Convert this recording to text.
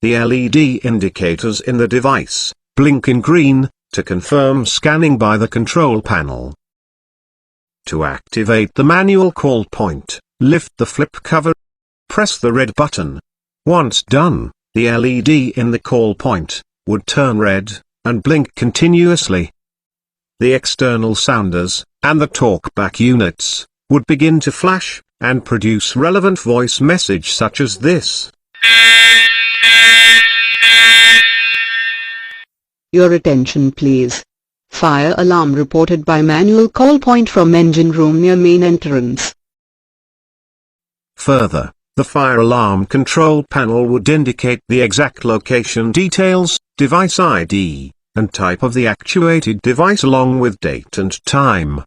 The LED indicators in the device blink in green to confirm scanning by the control panel. To activate the manual call point, lift the flip cover. Press the red button. Once done, the LED in the call point would turn red and blink continuously. The external sounders and the talkback units would begin to flash and produce relevant voice message such as this. Your attention please. Fire alarm reported by manual call point from engine room near main entrance. Further, the fire alarm control panel would indicate the exact location details, device ID, and type of the actuated device along with date and time.